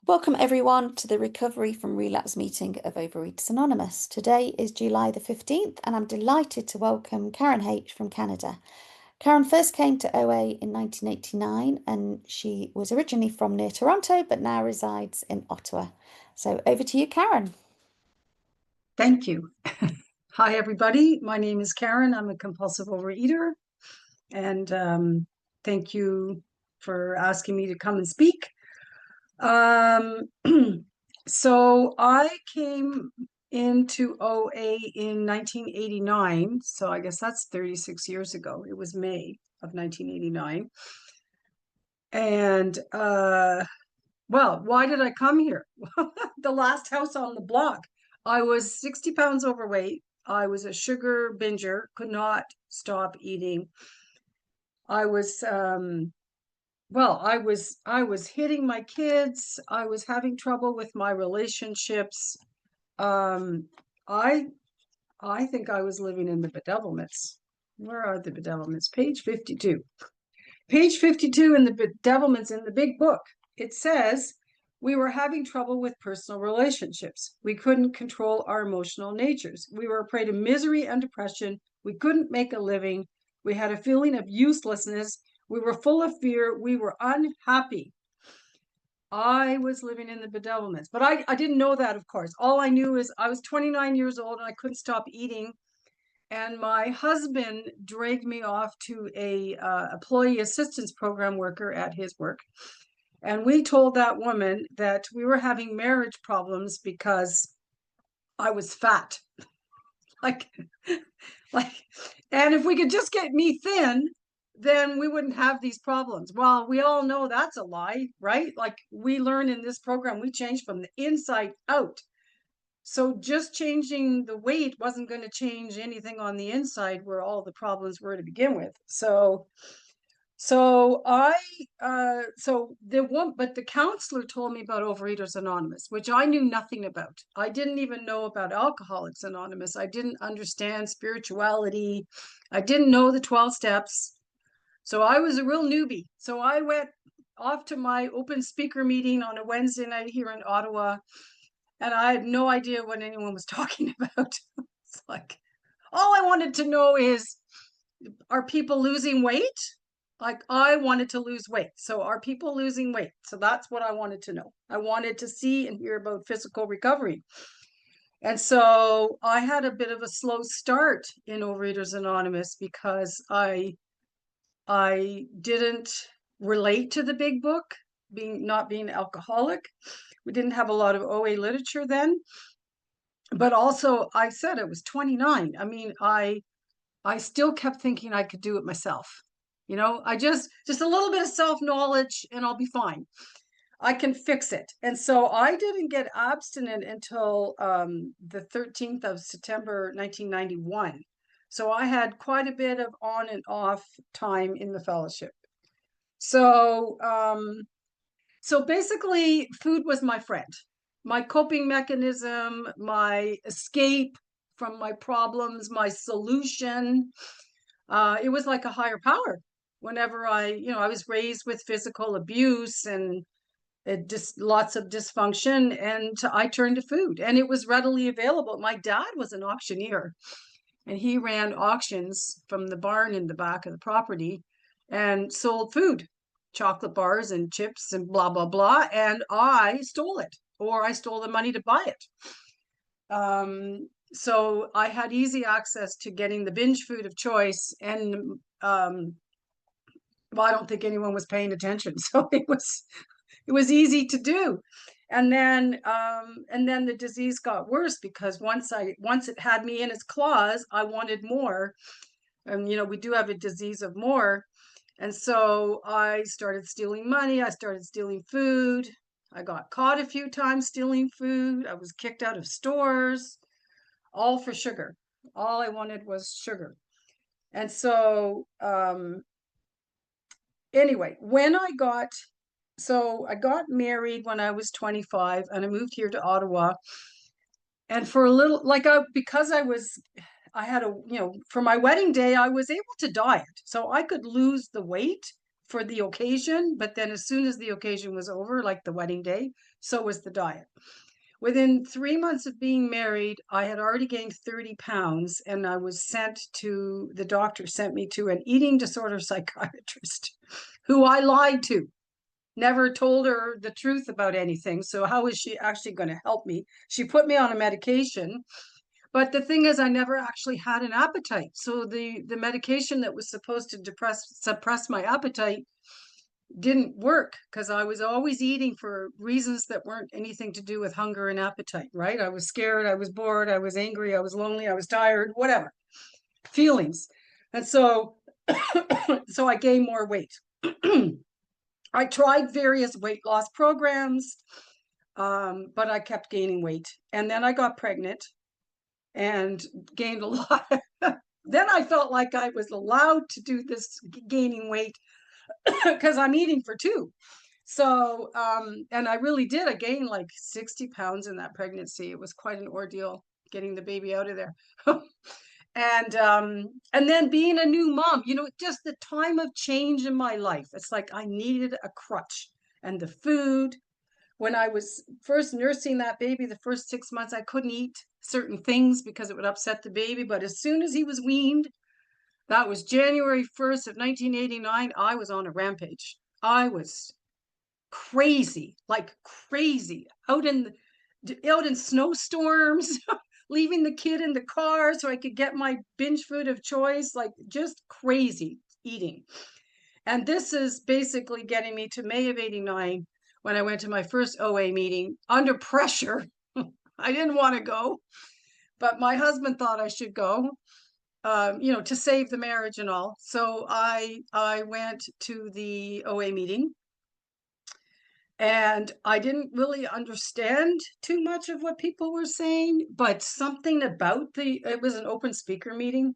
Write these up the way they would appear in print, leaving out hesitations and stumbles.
Welcome everyone to the Recovery from Relapse meeting of Overeaters Anonymous. Today is July the 15th and I'm delighted to welcome Karin H from Canada. Karin first came to OA in 1989 and she was originally from near Toronto but now resides in Ottawa. So over to you, Karin. Thank you. Hi, everybody. My name is Karin. I'm a compulsive overeater. And thank you for asking me to come and speak. So I came into OA in 1989. So I guess that's 36 years ago. It was May of 1989. And well, why did I come here? The last house on the block. I was 60 pounds overweight. I was a sugar binger, could not stop eating. I was I was hitting my kids. I was having trouble with my relationships. Um, I I think I was living in the bedevilments. Where are the bedevilments? Page 52. Page 52 in the bedevilments in the big book. It says, we were having trouble with personal relationships. We couldn't control our emotional natures. We were a prey to misery and depression. We couldn't make a living. We had a feeling of uselessness. We were full of fear. We were unhappy. I was living in the bedevilments, but I didn't know that, of course. All I knew is I was 29 years old and I couldn't stop eating. And my husband dragged me off to a employee assistance program worker at his work. And we told that woman that we were having marriage problems because I was fat. like, and if we could just get me thin, then we wouldn't have these problems. Well, we all know that's a lie, right? Like we learn in this program, we change from the inside out. So just changing the weight wasn't going to change anything on the inside where all the problems were to begin with. But the counselor told me about Overeaters Anonymous, which I knew nothing about. I didn't even know about Alcoholics Anonymous. I didn't understand spirituality. I didn't know the 12 steps. So I was a real newbie. So I went off to my open speaker meeting on a Wednesday night here in Ottawa. And I had no idea what anyone was talking about. It's like, all I wanted to know is, are people losing weight? Like I wanted to lose weight. So are people losing weight? So that's what I wanted to know. I wanted to see and hear about physical recovery. And so I had a bit of a slow start in Overeaters Anonymous because I didn't relate to the big book, not being alcoholic. We didn't have a lot of OA literature then. But also I said I was 29. I mean, I still kept thinking I could do it myself. You know, I just a little bit of self-knowledge and I'll be fine. I can fix it. And so I didn't get abstinent until the 13th of September 1991. So I had quite a bit of on and off time in the fellowship. So so basically food was my friend, my coping mechanism, my escape from my problems, my solution. It was like a higher power. Whenever I was raised with physical abuse and just lots of dysfunction, and I turned to food, and it was readily available. My dad was an auctioneer, and he ran auctions from the barn in the back of the property, and sold food, chocolate bars and chips and blah blah blah. And I stole it, or I stole the money to buy it. So I had easy access to getting the binge food of choice, and well, I don't think anyone was paying attention, so it was easy to do. And then the disease got worse because once it had me in its claws, I wanted more. And we do have a disease of more. And so I started stealing money. I started stealing food. I got caught a few times stealing food. I was kicked out of stores, all for sugar. All I wanted was sugar. And so anyway, I got married when I was 25 and I moved here to Ottawa. And for a little, because I had for my wedding day, I was able to diet. So I could lose the weight for the occasion, but then as soon as the occasion was over, like the wedding day, so was the diet. Within 3 months of being married, I had already gained 30 pounds, and I was the doctor sent me to an eating disorder psychiatrist who I lied to. Never told her the truth about anything. So how is she actually going to help me? She put me on a medication. But the thing is, I never actually had an appetite. So the medication that was supposed to suppress my appetite didn't work because I was always eating for reasons that weren't anything to do with hunger and appetite, right? I was scared, I was bored, I was angry, I was lonely, I was tired, whatever, feelings. And so, so I gained more weight. I tried various weight loss programs, but I kept gaining weight. And then I got pregnant and gained a lot. Then I felt like I was allowed to do this gaining weight because I'm eating for two. So, and I really did. I gained like 60 pounds in that pregnancy. It was quite an ordeal getting the baby out of there. And then being a new mom, just the time of change in my life. It's like I needed a crutch. And the food, when I was first nursing that baby, the first 6 months, I couldn't eat certain things because it would upset the baby. But as soon as he was weaned, that was January 1st of 1989, I was on a rampage. I was crazy, like crazy, out in snowstorms, leaving the kid in the car so I could get my binge food of choice, like just crazy eating. And this is basically getting me to May of 89 when I went to my first OA meeting under pressure. I didn't want to go, but my husband thought I should go, to save the marriage and all. So I went to the OA meeting, and I didn't really understand too much of what people were saying, but something about it was an open speaker meeting,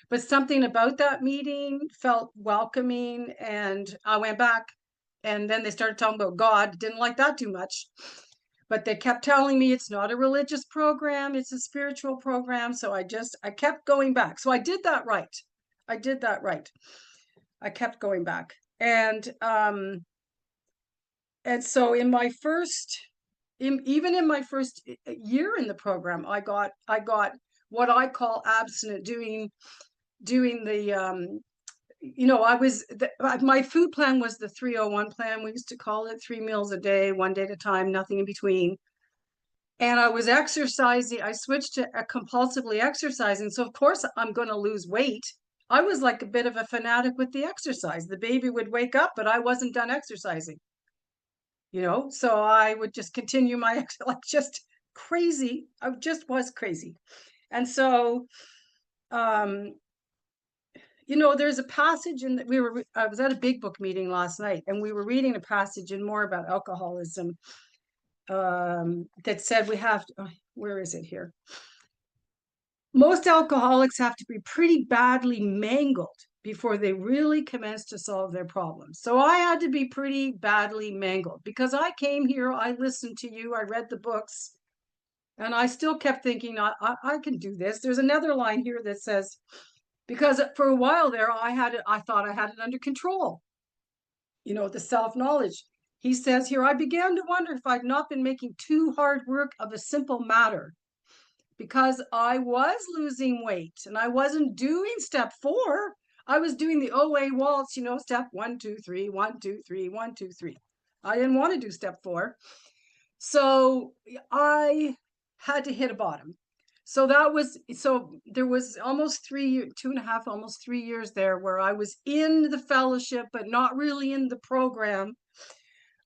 but something about that meeting felt welcoming, and I went back. And then they started talking about God. Didn't like that too much. But they kept telling me it's not a religious program, it's a spiritual program. So I kept going back. So I did that right. I did that right. I kept going back. And so in my first, even in my first year in the program, I got what I call abstinent, doing the my food plan was the 301 plan. We used to call it 3 meals a day, 1 day at a time, nothing in between. And I was exercising. I switched to compulsively exercising. So of course I'm going to lose weight. I was like a bit of a fanatic with the exercise. The baby would wake up, but I wasn't done exercising. So I would just continue my like just crazy. I just was crazy. And so there's a passage in that I was at a big book meeting last night, and we were reading a passage in more about alcoholism, that said we have to, where is it here? Most alcoholics have to be pretty badly mangled before they really commence to solve their problems. So I had to be pretty badly mangled because I came here, I listened to you, I read the books, and I still kept thinking, I can do this. There's another line here that says, because for a while there, I thought I had it under control. The self-knowledge. He says here, I began to wonder if I'd not been making too hard work of a simple matter, because I was losing weight and I wasn't doing step 4. I was doing the OA waltz, step 1, 2, 3, 1, 2, 3, 1, 2, 3. I didn't want to do step 4. So I had to hit a bottom. So there was almost 2.5, almost 3 years there where I was in the fellowship, but not really in the program.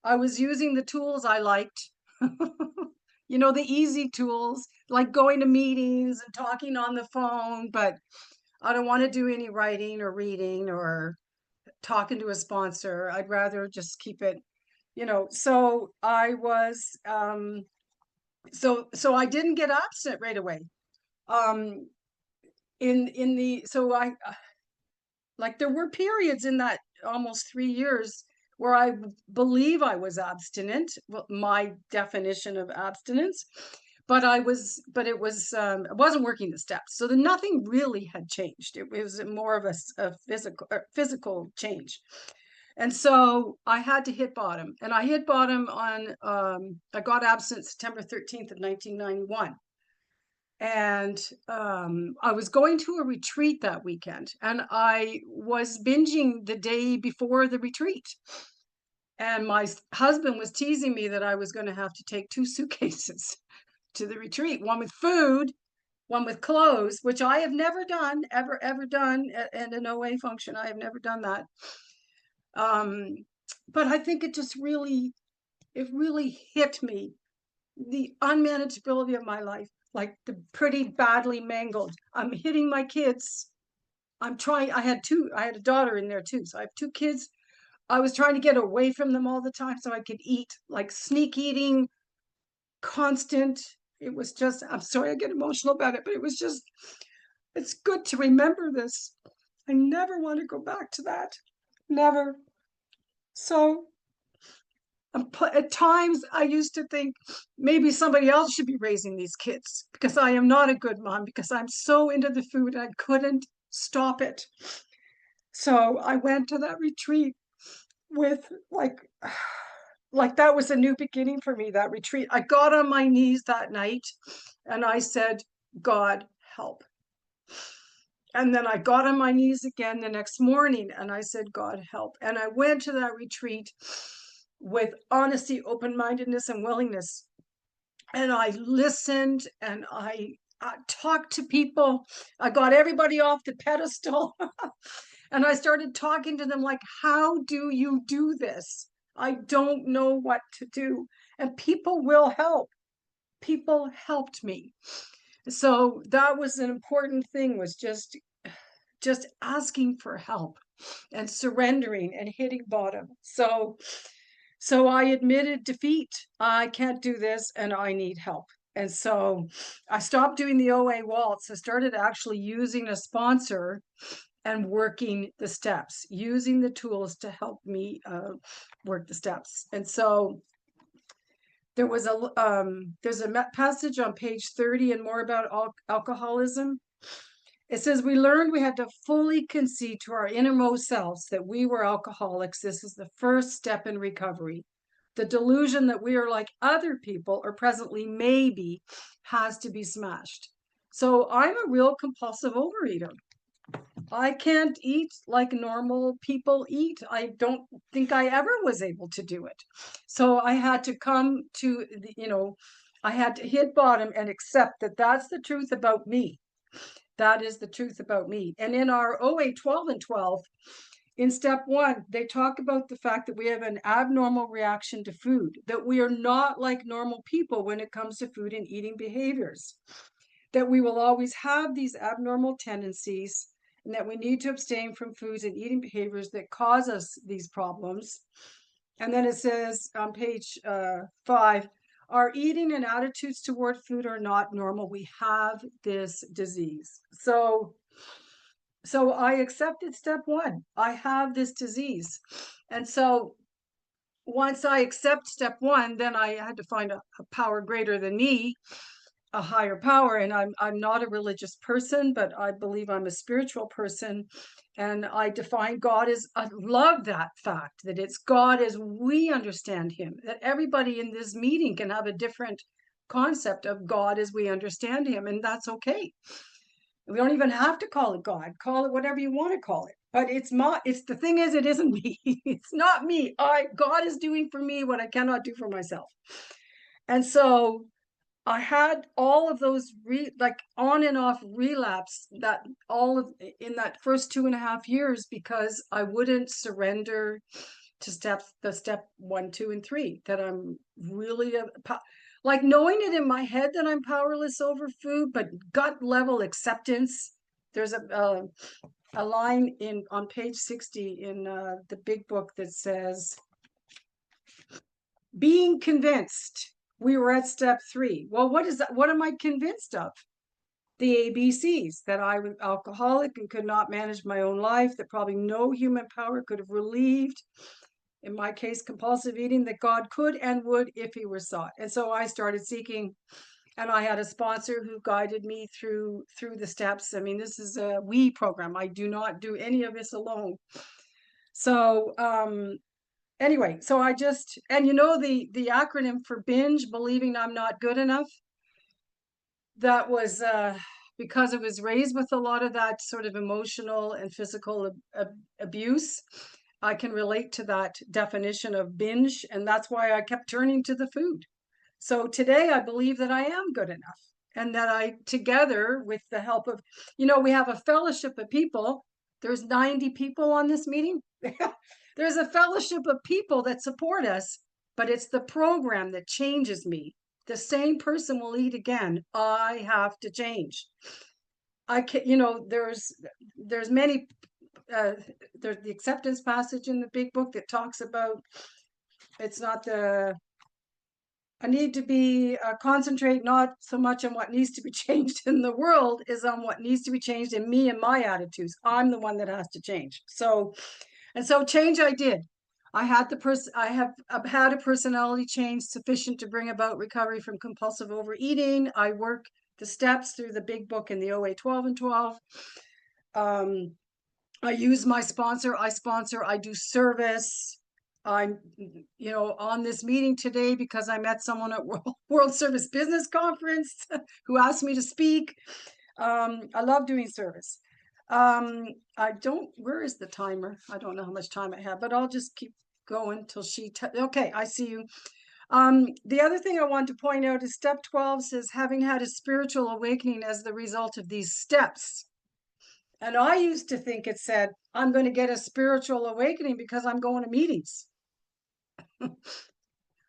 I was using the tools I liked, the easy tools, like going to meetings and talking on the phone, but I don't want to do any writing or reading or talking to a sponsor. I'd rather just keep it, so I was, so I didn't get abstinent right away. So I, like, there were periods in that almost 3 years where I believe I was abstinent, my definition of abstinence, but it wasn't working the steps. So nothing really had changed. It was more of a physical change. And so I had to hit bottom, and I hit bottom on, I got absent September 13th of 1991. And I was going to a retreat that weekend, and I was binging the day before the retreat. And my husband was teasing me that I was going to have to take 2 suitcases to the retreat, one with food, one with clothes, which I have never done, ever done at an OA function. I have never done that. But I think it really hit me, the unmanageability of my life, like the pretty badly mangled. I'm hitting my kids. I had a daughter in there too. So I have 2 kids. I was trying to get away from them all the time so I could eat, like sneak eating, constant. It was just, I'm sorry I get emotional about it, but it's good to remember this. I never want to go back to that. Never. So at times I used to think maybe somebody else should be raising these kids, because I am not a good mom, because I'm so into the food and I couldn't stop it. So I went to that retreat with like that was a new beginning for me, that retreat. I got on my knees that night and I said, God, help. And then I got on my knees again the next morning and I said, God, help. And I went to that retreat with honesty, open-mindedness, and willingness. And I listened and I talked to people. I got everybody off the pedestal and I started talking to them like, how do you do this? I don't know what to do. And people will help. People helped me. So that was an important thing, was just asking for help and surrendering and hitting bottom. So I admitted defeat. I can't do this and I need help. And so I stopped doing the OA waltz. I started actually using a sponsor and working the steps, using the tools to help me work the steps. And so there's a passage on page 30 and more about alcoholism. It says, we learned we had to fully concede to our innermost selves that we were alcoholics. This is the first step in recovery. The delusion that we are like other people, or presently maybe, has to be smashed. So I'm a real compulsive overeater. I can't eat like normal people eat. I don't think I ever was able to do it. So I had to come to, I had to hit bottom and accept that that's the truth about me. That is the truth about me. And in our OA 12 and 12, in step 1, they talk about the fact that we have an abnormal reaction to food, that we are not like normal people when it comes to food and eating behaviors, that we will always have these abnormal tendencies, and that we need to abstain from foods and eating behaviors that cause us these problems. And then it says on page 5, our eating and attitudes toward food are not normal. We have this disease. So I accepted step 1. I have this disease. And so once I accept step 1, then I had to find a power greater than me, a higher power. And I'm not a religious person, but I believe I'm a spiritual person. And I define God as, I love that fact, that it's God as we understand him, that everybody in this meeting can have a different concept of God as we understand him. And that's okay. We don't even have to call it God. Call it whatever you want to call it. But it's the thing is, it isn't me. It's not me. God is doing for me what I cannot do for myself. And so I had all of those like on and off relapse, that all of in that first 2.5 years, because I wouldn't surrender to step 1, 2, and 3, that I'm really like knowing it in my head that I'm powerless over food, but gut level acceptance. There's a line on page 60 in the big book that says, being convinced. We were at step 3. Well, what is that? What am I convinced of? The ABCs, that I was alcoholic and could not manage my own life, that probably no human power could have relieved, in my case, compulsive eating, that God could and would if he were sought. And so I started seeking, and I had a sponsor who guided me through the steps. I mean, this is a we program. I do not do any of this alone. So anyway, so I just, and you know, the acronym for binge, believing I'm not good enough, that was because I was raised with a lot of that sort of emotional and physical abuse. I can relate to that definition of binge, and that's why I kept turning to the food. So today I believe that I am good enough, and that I, together with the help of, we have a fellowship of people. There's 90 people on this meeting. There's a fellowship of people that support us, but it's the program that changes me. The same person will eat again. I have to change. I can, there's many, there's the acceptance passage in the big book that talks about, it's not the, I need to be concentrate not so much on what needs to be changed in the world, is on what needs to be changed in me and my attitudes. I'm the one that has to change. So, and so change I did. I have had a personality change sufficient to bring about recovery from compulsive overeating. I work the steps through the big book in the OA 12 and 12. I use my sponsor. I do service. I'm, on this meeting today because I met someone at World Service Business Conference who asked me to speak. I love doing service. Where is the timer? I don't know how much time I have, but I'll just keep going till okay, I see you. The other thing I want to point out is step 12 says, having had a spiritual awakening as the result of these steps. And I used to think it said, I'm going to get a spiritual awakening because I'm going to meetings.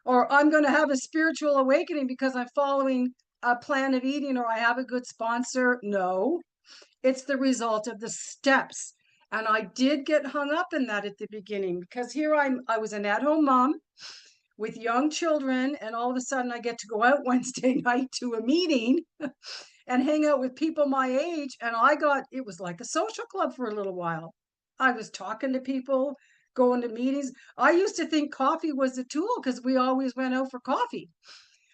Or I'm going to have a spiritual awakening because I'm following a plan of eating, or I have a good sponsor. No, it's the result of the steps. And I did get hung up in that at the beginning, because I was an at-home mom with young children, and all of a sudden I get to go out Wednesday night to a meeting and hang out with people my age. And it was like a social club for a little while. I was talking to people, going to meetings. I used to think coffee was a tool because we always went out for coffee.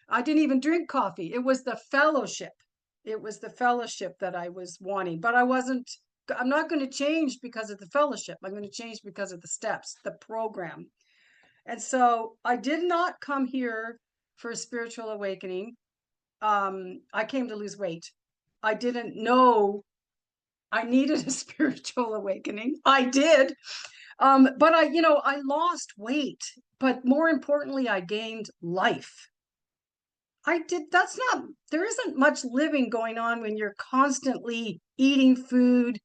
I didn't even drink coffee. It was the fellowship. It was the fellowship that I was wanting, but I'm not going to change because of the fellowship. I'm going to change because of the steps, the program. And so I did not come here for a spiritual awakening. I came to lose weight. I didn't know I needed a spiritual awakening. I did. But I lost weight, but more importantly, I gained life. There isn't much living going on when you're constantly eating food,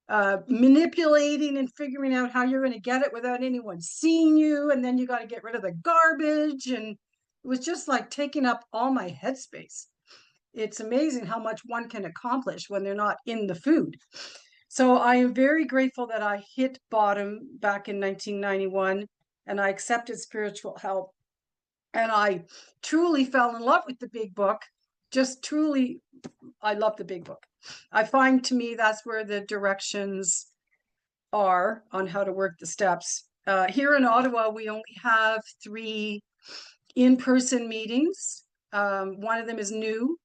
manipulating and figuring out how you're going to get it without anyone seeing you. And then you got to get rid of the garbage. And it was just like taking up all my headspace. It's amazing how much one can accomplish when they're not in the food. So I am very grateful that I hit bottom back in 1991 and I accepted spiritual help. And I truly fell in love with the big book. Just truly, I love the big book. I find, to me, that's where the directions are on how to work the steps. Here in Ottawa, we only have 3 in-person meetings. One of them is new.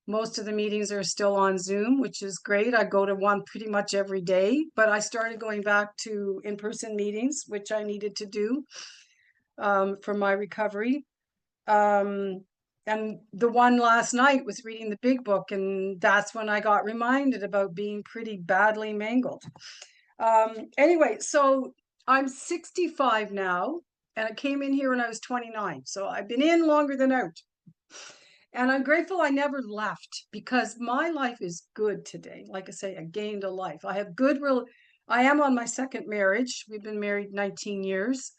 Most of the meetings are still on Zoom, which is great. I go to one pretty much every day, but I started going back to in-person meetings, which I needed to do for my recovery. And the one last night was reading the big book, and that's when I got reminded about being pretty badly mangled. Anyway, so I'm 65 now, and I came in here when I was 29. So I've been in longer than out. And I'm grateful I never left, because my life is good today. Like I say, I gained a life. I am on my second marriage. We've been married 19 years.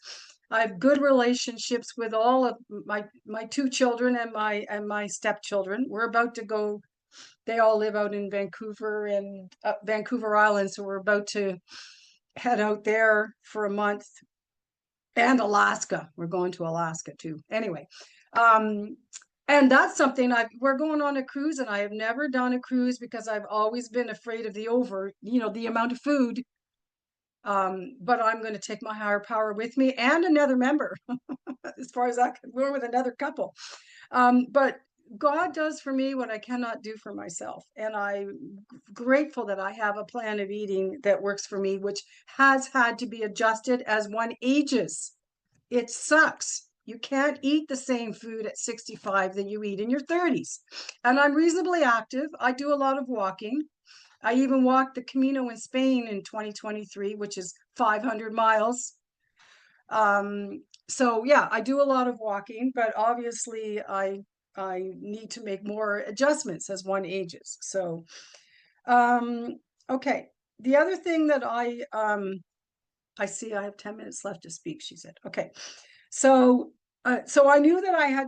I have good relationships with all of my 2 children and my stepchildren. We're about to go. They all live out in Vancouver and Vancouver Island, so we're about to head out there for a month. And Alaska. We're going to Alaska too. Anyway, and that's something we're going on a cruise, and I have never done a cruise because I've always been afraid of the amount of food. But I'm going to take my higher power with me and another member, as far as I can, we're with another couple. But God does for me what I cannot do for myself. And I'm grateful that I have a plan of eating that works for me, which has had to be adjusted as one ages. It sucks. You can't eat the same food at 65 that you eat in your 30s. And I'm reasonably active. I do a lot of walking. I even walked the Camino in Spain in 2023, which is 500 miles. So yeah, I do a lot of walking, but obviously I need to make more adjustments as one ages. So okay. The other thing that I see I have 10 minutes left to speak, she said. Okay. So so I knew that I had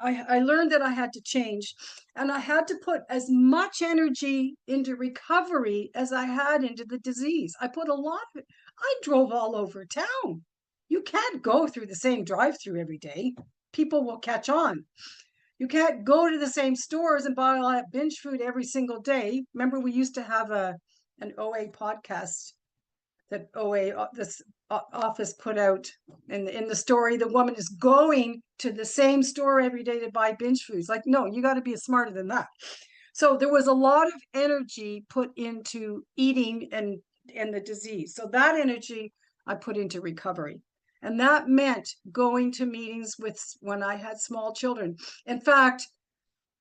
I learned that I had to change, and I had to put as much energy into recovery as I had into the disease. I put a lot of it. I drove all over town. You can't go through the same drive-through every day. People will catch on. You can't go to the same stores and buy all that binge food every single day. Remember, we used to have an OA podcast that OA this office put out in the story. The woman is going to the same store every day to buy binge foods. Like, no, you got to be smarter than that. So there was a lot of energy put into eating and the disease. So that energy I put into recovery. And that meant going to meetings with when I had small children. In fact,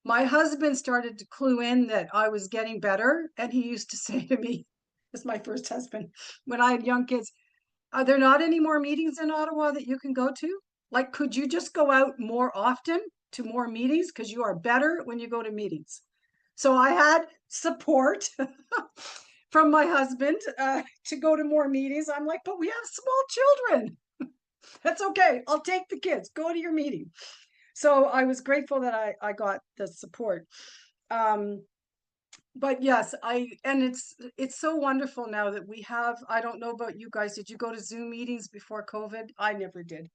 my husband started to clue in that I was getting better. And he used to say to me, this is my first husband, when I had young kids, are there not any more meetings in Ottawa that you can go to? Like, could you just go out more often to more meetings? Because you are better when you go to meetings. So I had support from my husband to go to more meetings. I'm like, but we have small children. That's okay. I'll take the kids. Go to your meeting. So I was grateful that I got the support. But yes, and it's so wonderful now that we have, I don't know about you guys, did you go to Zoom meetings before COVID? I never did.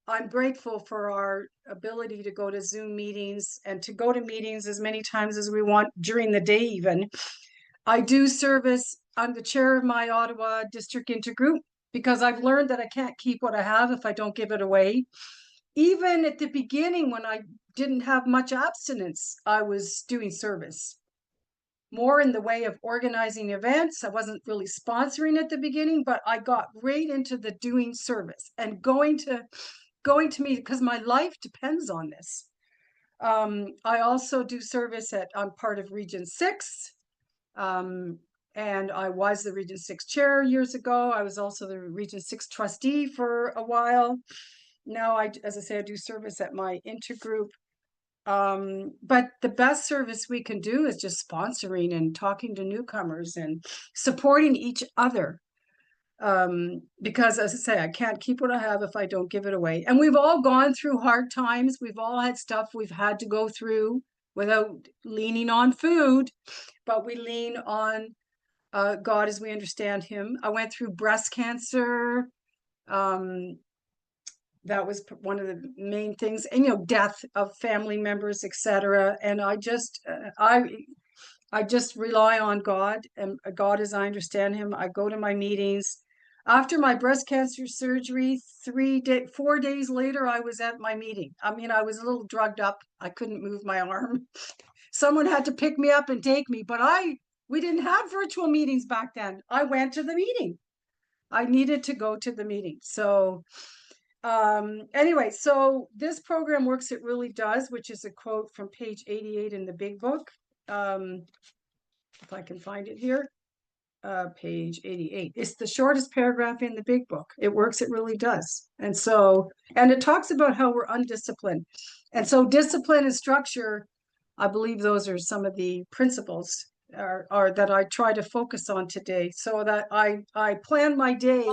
I'm grateful for our ability to go to Zoom meetings and to go to meetings as many times as we want during the day even. I do service, I'm the chair of my Ottawa district intergroup because I've learned that I can't keep what I have if I don't give it away. Even at the beginning when I didn't have much abstinence, I was doing service more in the way of organizing events. I wasn't really sponsoring at the beginning, but I got right into the doing service and going to me because my life depends on this. I also do service I'm part of Region 6. And I was the Region 6 chair years ago. I was also the Region 6 trustee for a while. Now, as I say, I do service at my intergroup. But the best service we can do is just sponsoring and talking to newcomers and supporting each other. Because as I say, I can't keep what I have if I don't give it away. And we've all gone through hard times. We've all had stuff we've had to go through without leaning on food, but we lean on God as we understand him. I went through breast cancer. That was one of the main things, and death of family members, etc. And I just rely on God, and God as I understand him. I go to my meetings. After my breast cancer surgery, 4 days later, I was at my meeting. I mean, I was a little drugged up. I couldn't move my arm. Someone had to pick me up and take me, but we didn't have virtual meetings back then. I went to the meeting. I needed to go to the meeting. So anyway, so this program works, it really does, which is a quote from page 88 in the big book. If I can find it here, page 88. It's the shortest paragraph in the big book. It works, it really does. And it talks about how we're undisciplined. And so discipline and structure, I believe those are some of the principles are that I try to focus on today, so that I plan my day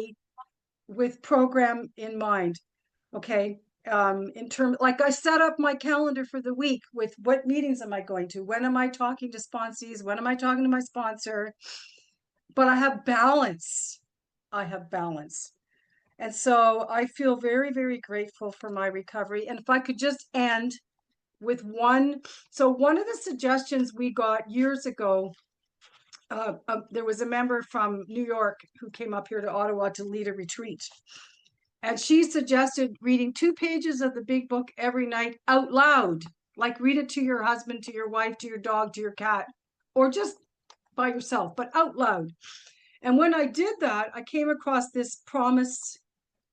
with program in mind. Okay. In terms, like I set up my calendar for the week with what meetings am I going to? When am I talking to sponsees? When am I talking to my sponsor? But I have balance. I have balance. And so I feel very, very grateful for my recovery. And if I could just end with one. So one of the suggestions we got years ago, there was a member from New York who came up here to Ottawa to lead a retreat. And she suggested reading 2 pages of the big book every night out loud. Like read it to your husband, to your wife, to your dog, to your cat, or just by yourself, but out loud. And when I did that, I came across this promise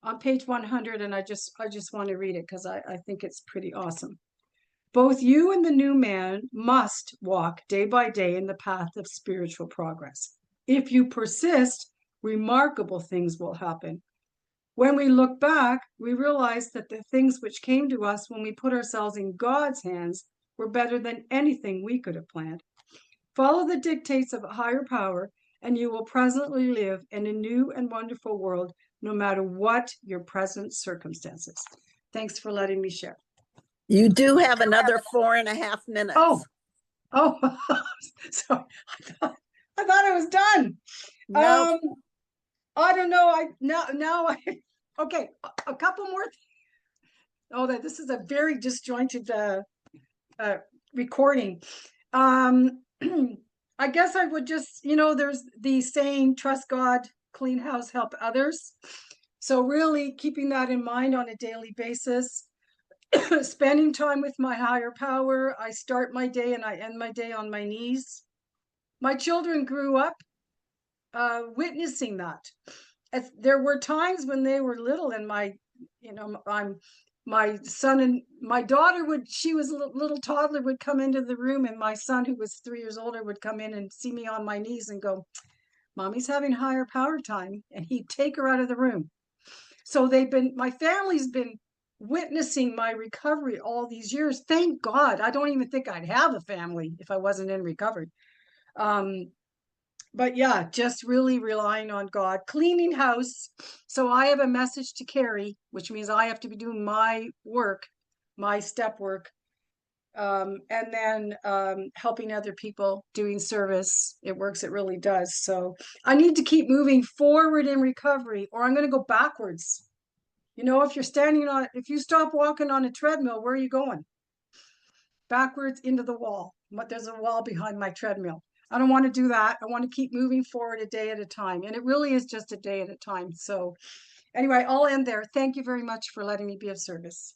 on page 100, and I just want to read it because I think it's pretty awesome. Both you and the new man must walk day by day in the path of spiritual progress. If you persist, remarkable things will happen. When we look back, we realize that the things which came to us when we put ourselves in God's hands were better than anything we could have planned. Follow the dictates of a higher power, and you will presently live in a new and wonderful world, no matter what your present circumstances. Thanks for letting me share. You do have another 4.5 minutes. Oh, so I thought I was done. No. I don't know. Okay, a couple more. This is a very disjointed recording. I guess I would just, there's the saying, trust God, clean house, help others. So really keeping that in mind on a daily basis, spending time with my higher power. I start my day and I end my day on my knees. My children grew up witnessing that. There were times when they were little and my son and my daughter she was a little toddler, would come into the room, and my son, who was 3 years older, would come in and see me on my knees and go, "Mommy's having higher power time," and he'd take her out of the room. So my family's been witnessing my recovery all these years. Thank God. I don't even think I'd have a family if I wasn't in recovery. But yeah, just really relying on God, cleaning house. So I have a message to carry, which means I have to be doing my work, my step work, and then helping other people, doing service. It works. It really does. So I need to keep moving forward in recovery, or I'm going to go backwards. If you stop walking on a treadmill, where are you going? Backwards into the wall. But there's a wall behind my treadmill. I don't want to do that. I want to keep moving forward a day at a time. And it really is just a day at a time. So anyway, I'll end there. Thank you very much for letting me be of service.